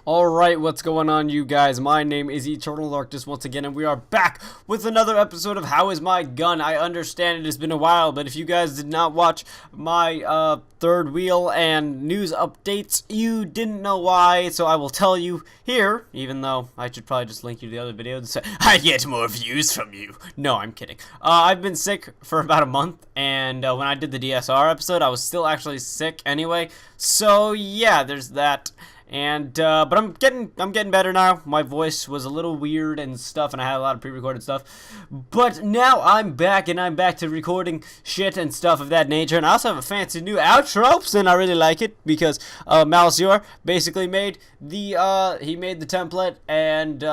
Alright, what's going on, you guys? My name is Eternal Darkness once again, and we are back with another episode of How Is My Gun? I understand it has been a while, but if you guys did not watch my third wheel and news updates, you didn't know why, so I will tell you here, even though I should probably just link you to the other video and say, I get more views from you. No, I'm kidding. I've been sick for about a month, and when I did the DSR episode, I was still actually sick anyway, so yeah, there's that. And but I'm getting better now. My voice was a little weird and stuff, and I had a lot of pre-recorded stuff. But now I'm back, and I'm back to recording shit and stuff of that nature. And I also have a fancy new outro, and I really like it because Malzior basically made the template and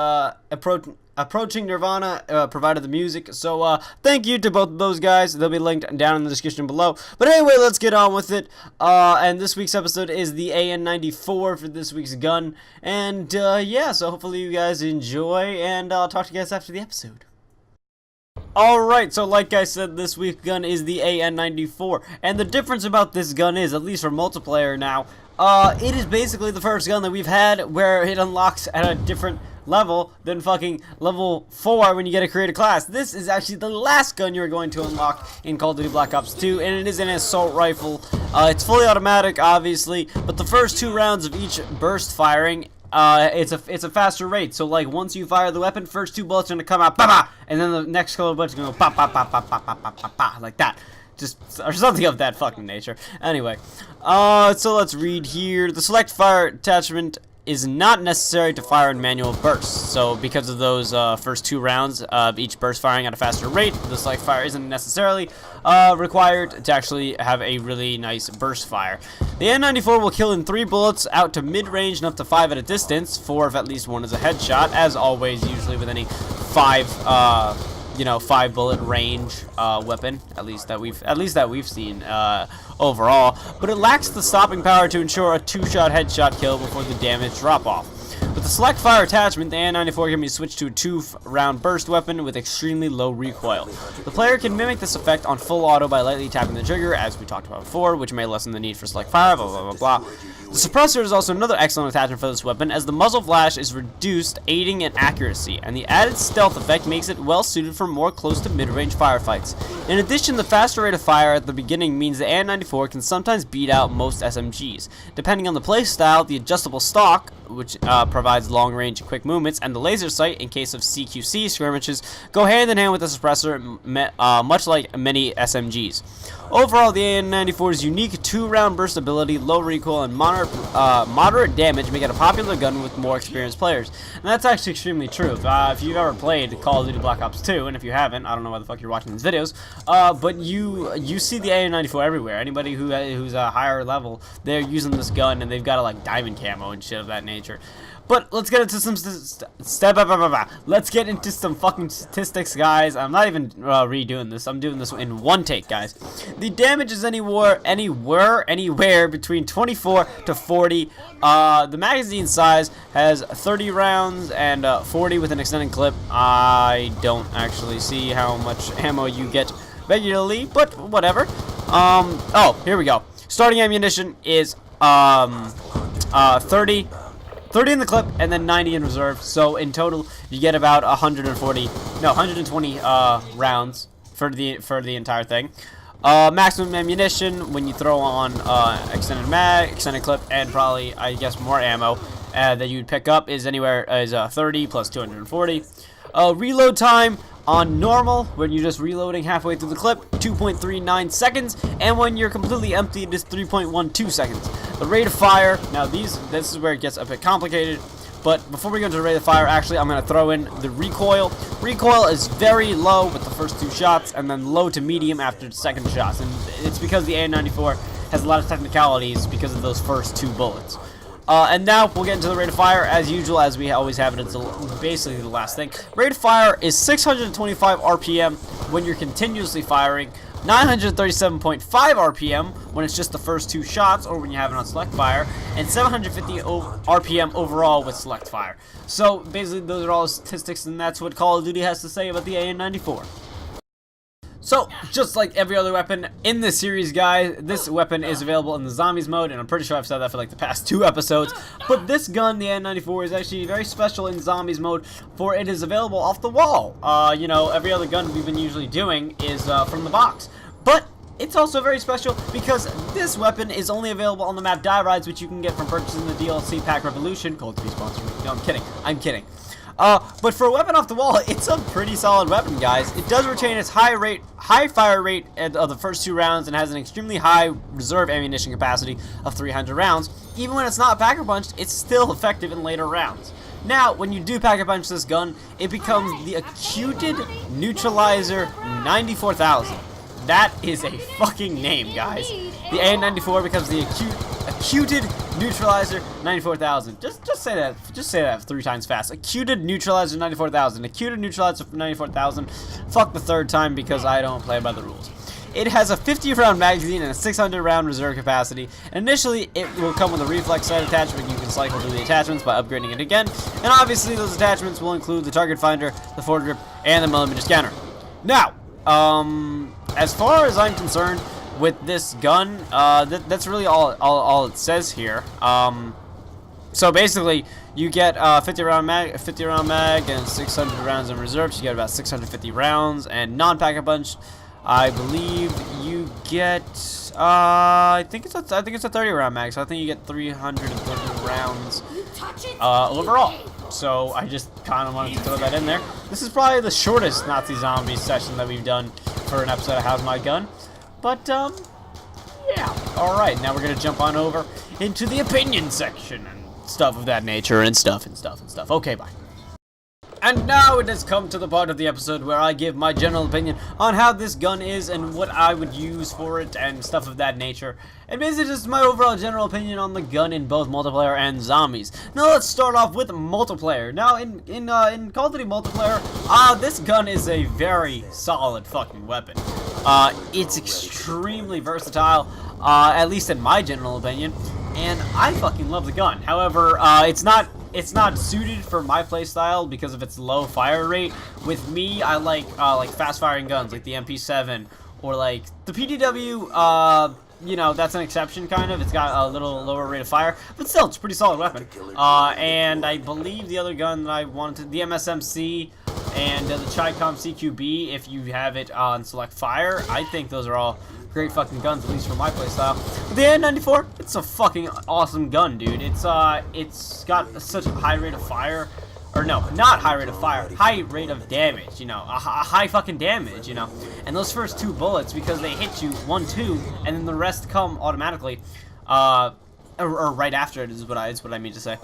Approaching Nirvana provided the music, so thank you to both of those guys. They'll be linked down in the description below. But anyway, let's get on with it. And this week's episode is the AN-94 for this week's gun. And yeah, so hopefully you guys enjoy, and I'll talk to you guys after the episode. Alright, so like I said, this week's gun is the AN-94. And the difference about this gun is, at least for multiplayer now, it is basically the first gun that we've had where it unlocks at a different level than fucking level 4 when you get to create a class. This is actually the last gun you're going to unlock in Call of Duty Black Ops 2, and it is an assault rifle. It's fully automatic, obviously, but the first 2 rounds of each burst firing, it's a faster rate. So like once you fire the weapon, first 2 bullets are gonna come out, bah, bah, and then the next couple of bullets are gonna go bah, bah, bah, bah, bah, bah, bah, bah, bah, like that. Just, or something of that fucking nature. Anyway, so let's read here. The select fire attachment is not necessary to fire in manual bursts. So because of those first 2 rounds of each burst firing at a faster rate, the select fire isn't necessarily required to actually have a really nice burst fire. The AN-94 will kill in 3 bullets out to mid-range and up to 5 at a distance, 4 if at least 1 is a headshot, as always, usually with any 5 bullet range weapon, at least that we've seen overall, but it lacks the stopping power to ensure a 2-shot headshot kill before the damage drop off. With the select fire attachment, the AN-94 can be switched to a 2-round burst weapon with extremely low recoil. The player can mimic this effect on full auto by lightly tapping the trigger, as we talked about before, which may lessen the need for select fire, blah blah blah blah. The suppressor is also another excellent attachment for this weapon, as the muzzle flash is reduced, aiding in accuracy, and the added stealth effect makes it well suited for more close to mid-range firefights. In addition, the faster rate of fire at the beginning means the AN-94 can sometimes beat out most SMGs. Depending on the playstyle, the adjustable stock, which provides long-range quick movements, and the laser sight, in case of CQC skirmishes, go hand in hand with the suppressor, much like many SMGs. Overall, the AN-94's unique 2-round burst ability, low recoil, and moderate damage make it a popular gun with more experienced players. And that's actually extremely true. If you've ever played Call of Duty Black Ops 2, and if you haven't, I don't know why the fuck you're watching these videos, but you see the AN-94 everywhere. Anybody who's a higher level, they're using this gun, and they've got like diamond camo and shit of that nature. But let's get into some let's get into some fucking statistics, guys. I'm not even redoing this. I'm doing this in one take, guys. The damage is anywhere between 24 to 40. The magazine size has 30 rounds and 40 with an extended clip. I don't actually see how much ammo you get regularly, but whatever. Oh, here we go. Starting ammunition is 30 in the clip and then 90 in reserve, so in total you get about 120 rounds for the entire thing. Maximum ammunition when you throw on extended mag, extended clip, and probably I guess more ammo that you'd pick up is 30 plus 240. Reload time on normal, when you're just reloading halfway through the clip, 2.39 seconds, and when you're completely empty, it is 3.12 seconds. The rate of fire, now this is where it gets a bit complicated, but before we go into the rate of fire, actually, I'm going to throw in the recoil. Recoil is very low with the first 2 shots, and then low to medium after the second shots, and it's because the AN-94 has a lot of technicalities because of those first 2 bullets. And now we'll get into the rate of fire as usual, as we always have it. It's basically the last thing. Rate of fire is 625 RPM when you're continuously firing, 937.5 RPM when it's just the first 2 shots or when you have it on select fire, and 750 RPM overall with select fire. So basically those are all statistics, and that's what Call of Duty has to say about the AN-94. So, just like every other weapon in this series, guys, this weapon is available in the zombies mode, and I'm pretty sure I've said that for like the past 2 episodes, but this gun, the AN-94, is actually very special in zombies mode, for it is available off the wall. You know, every other gun we've been usually doing is from the box, but it's also very special because this weapon is only available on the map Die Rides, which you can get from purchasing the DLC Pack Revolution. Cold to be sponsored. No, I'm kidding. But for a weapon off the wall, it's a pretty solid weapon, guys. It does retain its high fire rate of the first 2 rounds and has an extremely high reserve ammunition capacity of 300 rounds. Even when it's not pack-a-punched, it's still effective in later rounds. Now, when you do pack-a-punch this gun, it becomes the Acuted Neutralizer 94,000. That is a fucking name, guys. The AN-94 becomes the Acuted Neutralizer 94,000. Just say that. Just say that 3 times fast. Acuted Neutralizer 94,000. Acuted Neutralizer 94,000. Fuck the 3rd time because I don't play by the rules. It has a 50-round magazine and a 600-round reserve capacity. Initially, it will come with a reflex sight attachment. You can cycle through the attachments by upgrading it again. And obviously, those attachments will include the target finder, the foregrip, and the millimeter scanner. Now, as far as I'm concerned with this gun, that's really all it says here. So basically, you get 50 round mag, and 600 rounds in reserve. So you get about 650 rounds, and non-pack-a-punch, I believe you get. I think it's a 30 round mag. So I think you get 330 rounds overall. So I just kind of wanted to throw that in there. This is probably the shortest Nazi Zombies session that we've done for an episode of How's My Gun. But, yeah. Alright, now we're going to jump on over into the opinion section and stuff of that nature and stuff. Okay, bye. And now it has come to the part of the episode where I give my general opinion on how this gun is and what I would use for it and stuff of that nature. And basically just my overall general opinion on the gun in both multiplayer and zombies. Now let's start off with multiplayer. Now in Call of Duty multiplayer, this gun is a very solid fucking weapon. It's extremely versatile, at least in my general opinion, and I fucking love the gun. However, it's not suited for my playstyle because of its low fire rate. With me, I like fast firing guns like the MP7 or like the PDW. You know, that's an exception kind of. It's got a little lower rate of fire, but still, it's a pretty solid weapon. And I believe the other gun that I wanted, the MSMC and the Chicom CQB, if you have it on select fire, I think those are all great fucking guns, at least for my playstyle. The AN-94, it's a fucking awesome gun, dude. It's got such a high rate of fire. Or no, not high rate of fire, high rate of damage, you know, a high fucking damage, you know. And those first 2 bullets, because they hit you 1, 2, and then the rest come automatically, or right after it is what I mean to say.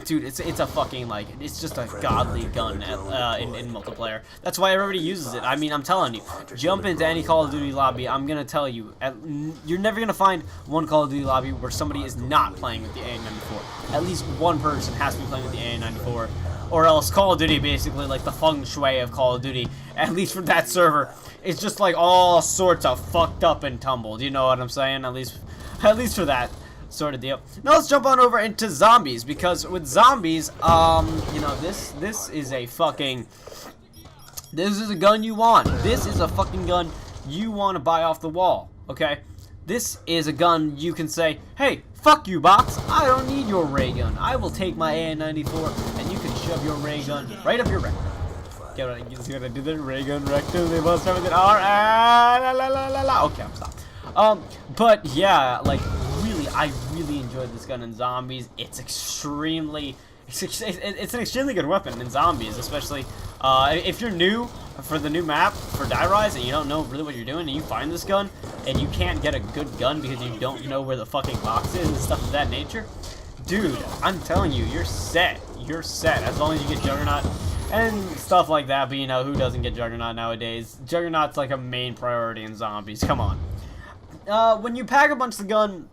Dude, it's a fucking, like, it's just a godly gun in multiplayer. That's why everybody uses it. I mean, I'm telling you, jump into any Call of Duty lobby, I'm gonna tell you, you're never gonna find one Call of Duty lobby where somebody is not playing with the AN-94. At least one person has to be playing with the AN-94, or else Call of Duty, basically, like the feng shui of Call of Duty, at least for that server, it's just like all sorts of fucked up and tumbled. You know what I'm saying? At least for that sort of deal. Now let's jump on over into zombies, because with zombies, you know, this is a fucking, this is a gun you want. This is a fucking gun you want to buy off the wall, okay? This is a gun you can say, hey, fuck you, bots, I don't need your ray gun. I will take my AN-94, and you can shove your ray gun right up your rectum. Get what you see what I did there? Ray gun rectum, they must have it. Okay, I'm stopped. But yeah, like, I really enjoyed this gun in zombies. It's an extremely good weapon in zombies, especially if you're new for the new map for Die Rise and you don't know really what you're doing, and you find this gun and you can't get a good gun because you don't know where the fucking box is and stuff of that nature. Dude, I'm telling you, you're set. You're set as long as you get Juggernaut and stuff like that. But you know, who doesn't get Juggernaut nowadays? Juggernaut's like a main priority in zombies. Come on. When you pack-a-punch the gun,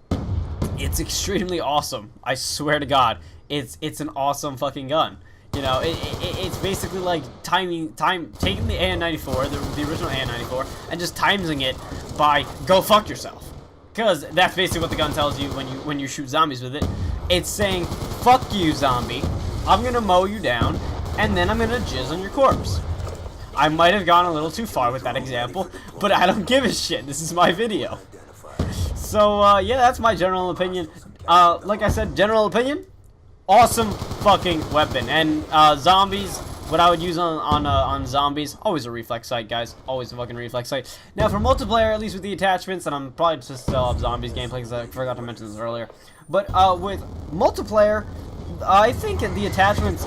it's extremely awesome. I swear to God, it's an awesome fucking gun. You know, it's basically like taking the AN-94, the original AN-94, and just timesing it by go fuck yourself. Because that's basically what the gun tells you when you shoot zombies with it. It's saying, fuck you, zombie. I'm gonna mow you down, and then I'm gonna jizz on your corpse. I might have gone a little too far with that example, but I don't give a shit. This is my video. So, yeah, that's my general opinion. Like I said, general opinion, awesome fucking weapon. And, zombies, what I would use on zombies, always a reflex sight, guys. Always a fucking reflex sight. Now, for multiplayer, at least with the attachments, and I'm probably just still up zombies gameplay because I forgot to mention this earlier. But, with multiplayer, I think the attachments,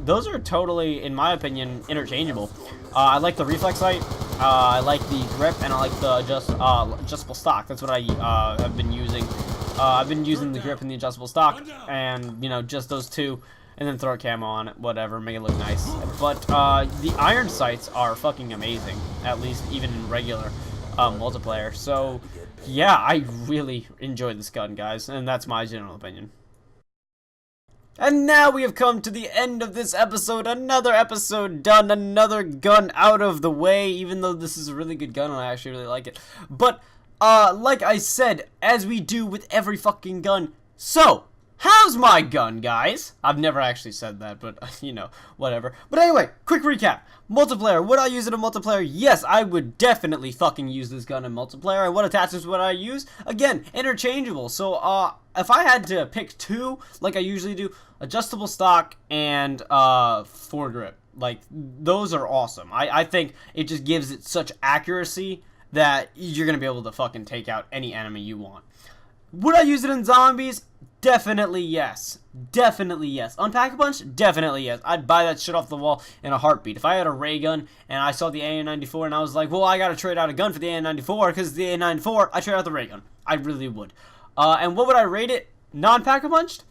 those are totally, in my opinion, interchangeable. I like the reflex sight, I like the grip, and I like the adjustable stock. That's what I have been using. I've been using the grip and the adjustable stock, and, you know, just those two, and then throw a camo on it, whatever, make it look nice. But the iron sights are fucking amazing, at least even in regular multiplayer. So, yeah, I really enjoyed this gun, guys, and that's my general opinion. And now we have come to the end of this episode. Another episode done, another gun out of the way, even though this is a really good gun and I actually really like it. But, like I said, as we do with every fucking gun, so, how's my gun, guys? I've never actually said that, but, you know, whatever. But anyway, quick recap. Multiplayer. Would I use it in multiplayer? Yes, I would definitely fucking use this gun in multiplayer. And what attachments would I use? Again, interchangeable. So, if I had to pick two, like I usually do, adjustable stock and foregrip. Like, those are awesome. I think it just gives it such accuracy that you're going to be able to fucking take out any enemy you want. Would I use it in zombies? Definitely yes. Definitely yes. On Pack-a-Punch? Definitely yes. I'd buy that shit off the wall in a heartbeat. If I had a ray gun and I saw the AN-94 and I was like, well, I gotta trade out a gun for the AN-94 because the AN-94, I trade out the ray gun. I really would. And what would I rate it? Non-Pack-a-Punched?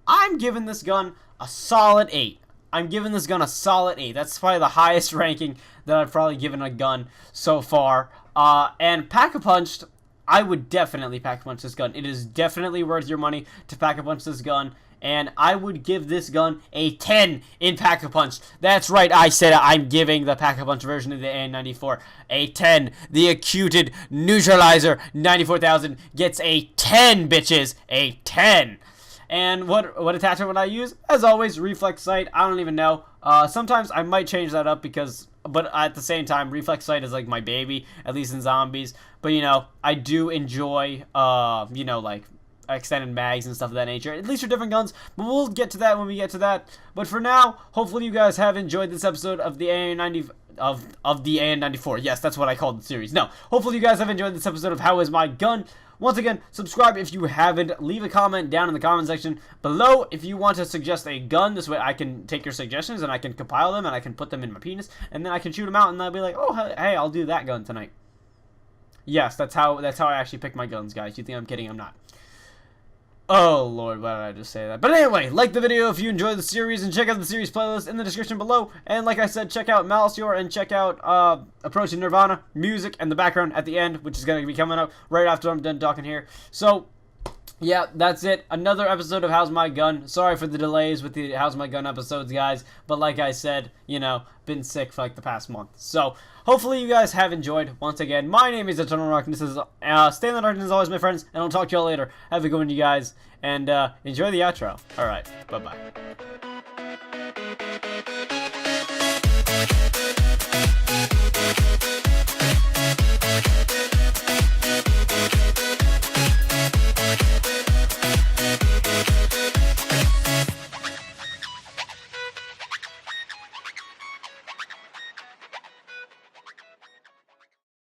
I'm giving this gun a solid 8. I'm giving this gun a solid 8. That's probably the highest ranking that I've probably given a gun so far. And Pack-a-Punched, I would definitely Pack-a-Punch this gun. It is definitely worth your money to Pack-a-Punch this gun. And I would give this gun a 10 in Pack-a-Punch. That's right, I said it. I'm giving the Pack-a-Punch version of the AN-94 a 10. The Acuted Neutralizer 94,000 gets a 10, bitches. A 10. And what attachment would I use? As always, reflex sight. I don't even know. Sometimes I might change that up but at the same time, reflex sight is like my baby, at least in zombies. But, you know, I do enjoy, you know, like extended mags and stuff of that nature, at least for different guns, but we'll get to that when we get to that. But for now, hopefully you guys have enjoyed this episode of the AN-90 of the AN-94. Yes, that's what I called the series. No, hopefully you guys have enjoyed this episode of How Is My Gun. Once again, subscribe if you haven't. Leave a comment down in the comment section below if you want to suggest a gun. This way I can take your suggestions and I can compile them and I can put them in my penis and then I can shoot them out and I'll be like, oh, hey, I'll do that gun tonight. Yes, that's how I actually pick my guns, guys. You think I'm kidding? I'm not. Oh, Lord, why did I just say that? But anyway, like the video if you enjoyed the series, and check out the series playlist in the description below. And like I said, check out Malicior and check out Approaching Nirvana, music, and the background at the end, which is going to be coming up right after I'm done talking here. So, yeah, that's it. Another episode of How's My Gun. Sorry for the delays with the How's My Gun episodes, guys. But like I said, you know, been sick for like the past month. So, hopefully you guys have enjoyed. Once again, my name is Eternal Rock, and this is Stay in the Darkness as always, my friends. And I'll talk to y'all later. Have a good one, you guys. And enjoy the outro. Alright, bye-bye.